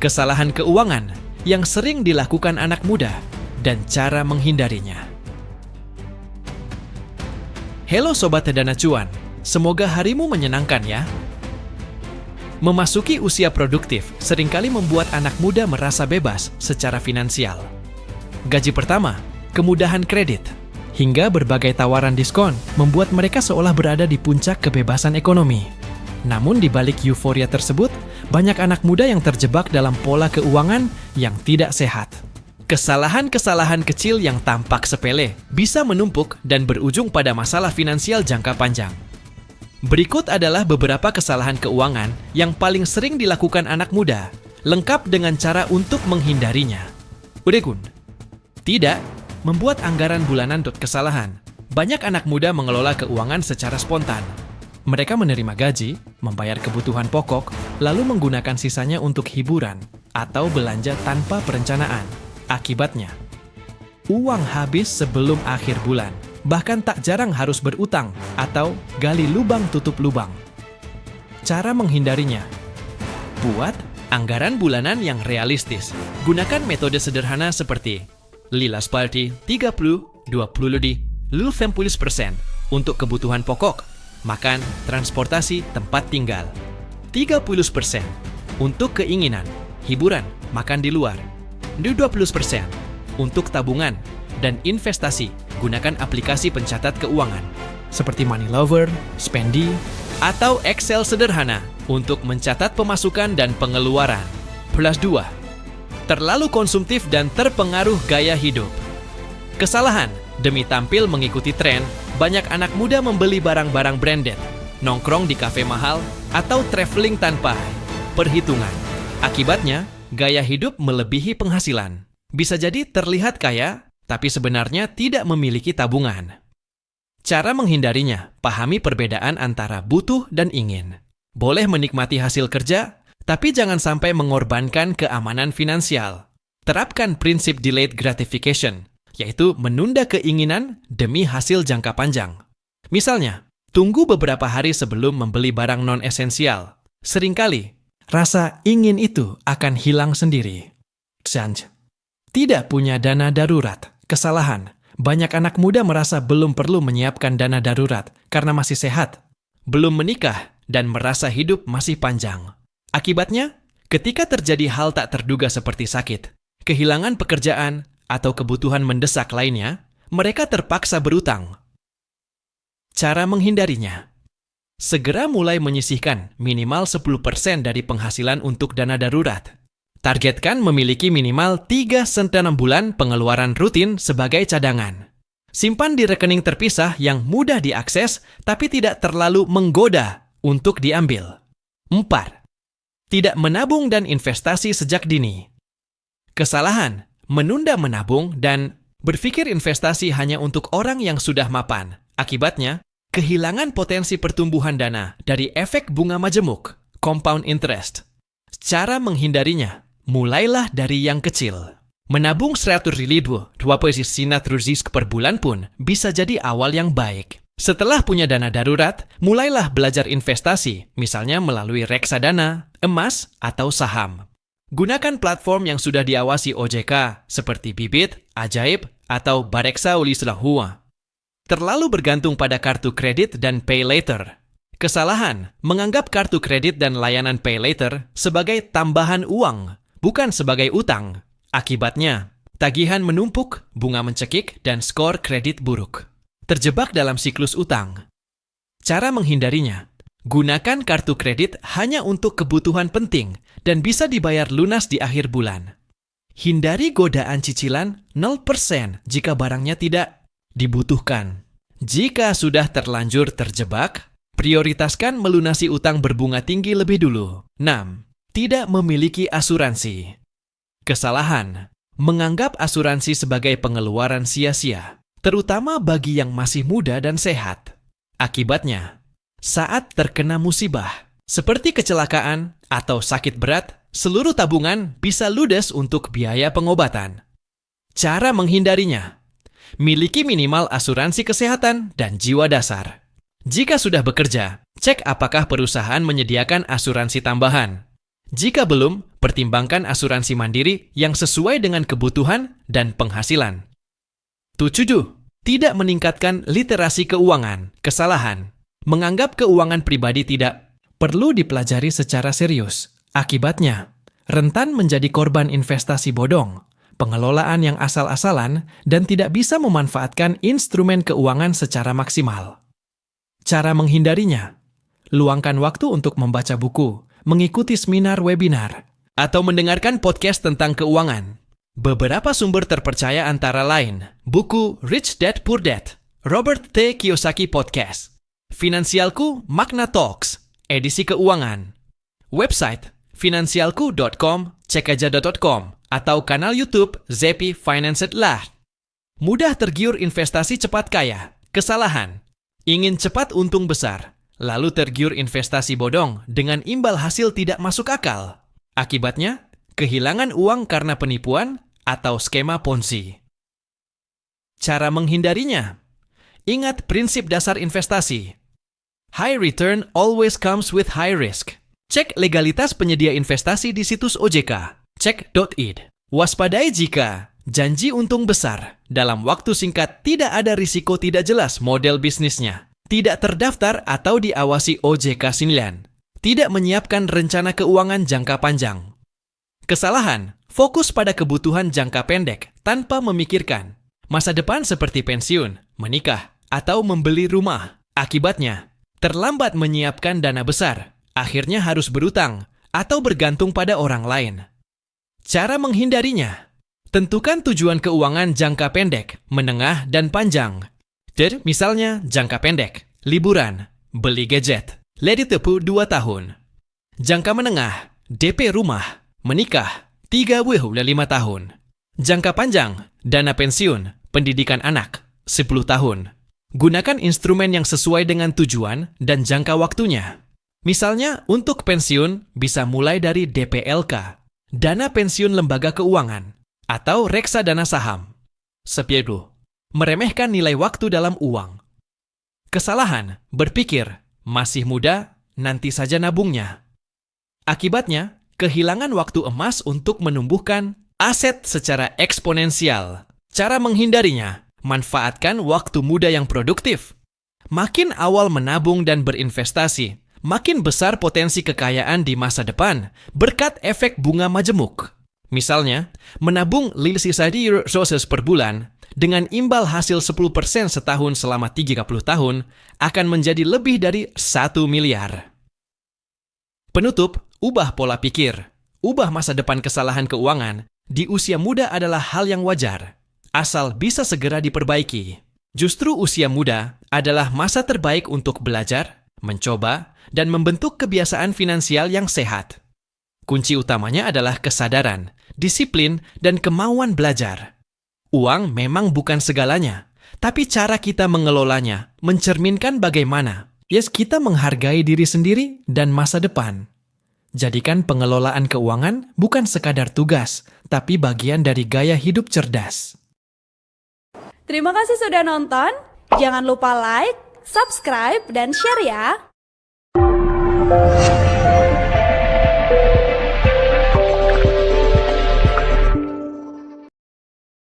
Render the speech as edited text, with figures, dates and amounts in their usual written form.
kesalahan keuangan yang sering dilakukan anak muda, dan cara menghindarinya. Halo Sobat Dana Cuan, semoga harimu menyenangkan ya. Memasuki usia produktif seringkali membuat anak muda merasa bebas secara finansial. Gaji pertama, kemudahan kredit, hingga berbagai tawaran diskon membuat mereka seolah berada di puncak kebebasan ekonomi. Namun di balik euforia tersebut, banyak anak muda yang terjebak dalam pola keuangan yang tidak sehat. Kesalahan-kesalahan kecil yang tampak sepele bisa menumpuk dan berujung pada masalah finansial jangka panjang. Berikut adalah beberapa kesalahan keuangan yang paling sering dilakukan anak muda, lengkap dengan cara untuk menghindarinya. Udegun. Tidak, membuat anggaran bulanan. Kesalahan. Banyak anak muda mengelola keuangan secara spontan. Mereka menerima gaji, membayar kebutuhan pokok, lalu menggunakan sisanya untuk hiburan atau belanja tanpa perencanaan. Akibatnya, uang habis sebelum akhir bulan, bahkan tak jarang harus berutang atau gali lubang tutup lubang. Cara menghindarinya: buat anggaran bulanan yang realistis. Gunakan metode sederhana seperti Lila Sparti 30, 20 di 50% untuk kebutuhan pokok, makan, transportasi, tempat tinggal. 30% untuk keinginan, hiburan, makan di luar. 20% untuk tabungan dan investasi. Gunakan aplikasi pencatat keuangan seperti Money Lover, Spendi, atau Excel sederhana untuk mencatat pemasukan dan pengeluaran. Plus 2. Terlalu konsumtif dan terpengaruh gaya hidup. Kesalahan: demi tampil mengikuti tren, banyak anak muda membeli barang-barang branded, nongkrong di kafe mahal, atau traveling tanpa perhitungan. Akibatnya, gaya hidup melebihi penghasilan. Bisa jadi terlihat kaya, tapi sebenarnya tidak memiliki tabungan. Cara menghindarinya: pahami perbedaan antara butuh dan ingin. Boleh menikmati hasil kerja, tapi jangan sampai mengorbankan keamanan finansial. Terapkan prinsip delayed gratification, yaitu menunda keinginan demi hasil jangka panjang. Misalnya, tunggu beberapa hari sebelum membeli barang non-esensial. Seringkali, rasa ingin itu akan hilang sendiri. Tidak punya dana darurat. Kesalahan: banyak anak muda merasa belum perlu menyiapkan dana darurat karena masih sehat, belum menikah, dan merasa hidup masih panjang. Akibatnya, ketika terjadi hal tak terduga seperti sakit, kehilangan pekerjaan, atau kebutuhan mendesak lainnya, mereka terpaksa berutang. Cara menghindarinya: segera mulai menyisihkan minimal 10% dari penghasilan untuk dana darurat. Targetkan memiliki minimal 3-6 bulan pengeluaran rutin sebagai cadangan. Simpan di rekening terpisah yang mudah diakses tapi tidak terlalu menggoda untuk diambil. 4. Tidak menabung dan investasi sejak dini. Kesalahan: menunda menabung dan berpikir investasi hanya untuk orang yang sudah mapan. Akibatnya, kehilangan potensi pertumbuhan dana dari efek bunga majemuk, compound interest. Cara menghindarinya: mulailah dari yang kecil. Menabung 100.000 per bulan pun bisa jadi awal yang baik. Setelah punya dana darurat, mulailah belajar investasi, misalnya melalui reksadana, emas, atau saham. Gunakan platform yang sudah diawasi OJK seperti Bibit, Ajaib, atau Bareksa Ulislahua. Terlalu bergantung pada kartu kredit dan pay later. Kesalahan: menganggap kartu kredit dan layanan pay later sebagai tambahan uang, bukan sebagai utang. Akibatnya, tagihan menumpuk, bunga mencekik, dan skor kredit buruk. Terjebak dalam siklus utang. Cara menghindarinya: gunakan kartu kredit hanya untuk kebutuhan penting dan bisa dibayar lunas di akhir bulan. Hindari godaan cicilan 0% jika barangnya tidak dibutuhkan. Jika sudah terlanjur terjebak, prioritaskan melunasi utang berbunga tinggi lebih dulu. 6. Tidak memiliki asuransi. Kesalahan: menganggap asuransi sebagai pengeluaran sia-sia, terutama bagi yang masih muda dan sehat. Akibatnya, saat terkena musibah, seperti kecelakaan atau sakit berat, seluruh tabungan bisa ludes untuk biaya pengobatan. Cara menghindarinya: miliki minimal asuransi kesehatan dan jiwa dasar. Jika sudah bekerja, cek apakah perusahaan menyediakan asuransi tambahan. Jika belum, pertimbangkan asuransi mandiri yang sesuai dengan kebutuhan dan penghasilan. 7. Tidak meningkatkan literasi keuangan. Kesalahan. Menganggap keuangan pribadi tidak perlu dipelajari secara serius. Akibatnya, rentan menjadi korban investasi bodong, pengelolaan yang asal-asalan, dan tidak bisa memanfaatkan instrumen keuangan secara maksimal. Cara menghindarinya: luangkan waktu untuk membaca buku, mengikuti seminar webinar, atau mendengarkan podcast tentang keuangan. Beberapa sumber terpercaya antara lain buku Rich Dad Poor Dad, Robert T. Kiyosaki Podcast, Finansialku Magna Talks, edisi keuangan, website finansialku.com, cekaja.com, atau kanal YouTube Zepi Financed Lah. Mudah tergiur investasi cepat kaya. Kesalahan: ingin cepat untung besar, lalu tergiur investasi bodong dengan imbal hasil tidak masuk akal. Akibatnya, kehilangan uang karena penipuan atau skema Ponzi. Cara menghindarinya: ingat prinsip dasar investasi. High return always comes with high risk. Cek legalitas penyedia investasi di situs OJK. Cek.id. Waspadai jika janji untung besar dalam waktu singkat tidak ada risiko tidak jelas model bisnisnya, tidak terdaftar atau diawasi OJK 9, tidak menyiapkan rencana keuangan jangka panjang. Kesalahan: fokus pada kebutuhan jangka pendek tanpa memikirkan masa depan seperti pensiun, menikah, atau membeli rumah. Akibatnya, terlambat menyiapkan dana besar, akhirnya harus berutang atau bergantung pada orang lain. Cara menghindarinya: tentukan tujuan keuangan jangka pendek, menengah, dan panjang. Misalnya jangka pendek, liburan, beli gadget, ledi tepu 2 tahun. Jangka menengah, DP rumah, menikah, 3-5 tahun. Jangka panjang, dana pensiun, pendidikan anak, 10 tahun. Gunakan instrumen yang sesuai dengan tujuan dan jangka waktunya. Misalnya, untuk pensiun bisa mulai dari DPLK, dana pensiun lembaga keuangan, atau reksadana saham. 10. Meremehkan nilai waktu dalam uang. Kesalahan: berpikir, masih muda, nanti saja nabungnya. Akibatnya, kehilangan waktu emas untuk menumbuhkan aset secara eksponensial. Cara menghindarinya: manfaatkan waktu muda yang produktif. Makin awal menabung dan berinvestasi, makin besar potensi kekayaan di masa depan berkat efek bunga majemuk. Misalnya, menabung Society Resources per bulan dengan imbal hasil 10% setahun selama 30 tahun akan menjadi lebih dari 1 miliar. Penutup: ubah pola pikir. Ubah masa depan kesalahan keuangan di usia muda adalah hal yang wajar, asal bisa segera diperbaiki. Justru usia muda adalah masa terbaik untuk belajar, mencoba, dan membentuk kebiasaan finansial yang sehat. Kunci utamanya adalah kesadaran, disiplin, dan kemauan belajar. Uang memang bukan segalanya, tapi cara kita mengelolanya mencerminkan bagaimana kita menghargai diri sendiri dan masa depan. Jadikan pengelolaan keuangan bukan sekadar tugas, tapi bagian dari gaya hidup cerdas. Terima kasih sudah nonton. Jangan lupa like, subscribe, dan share ya.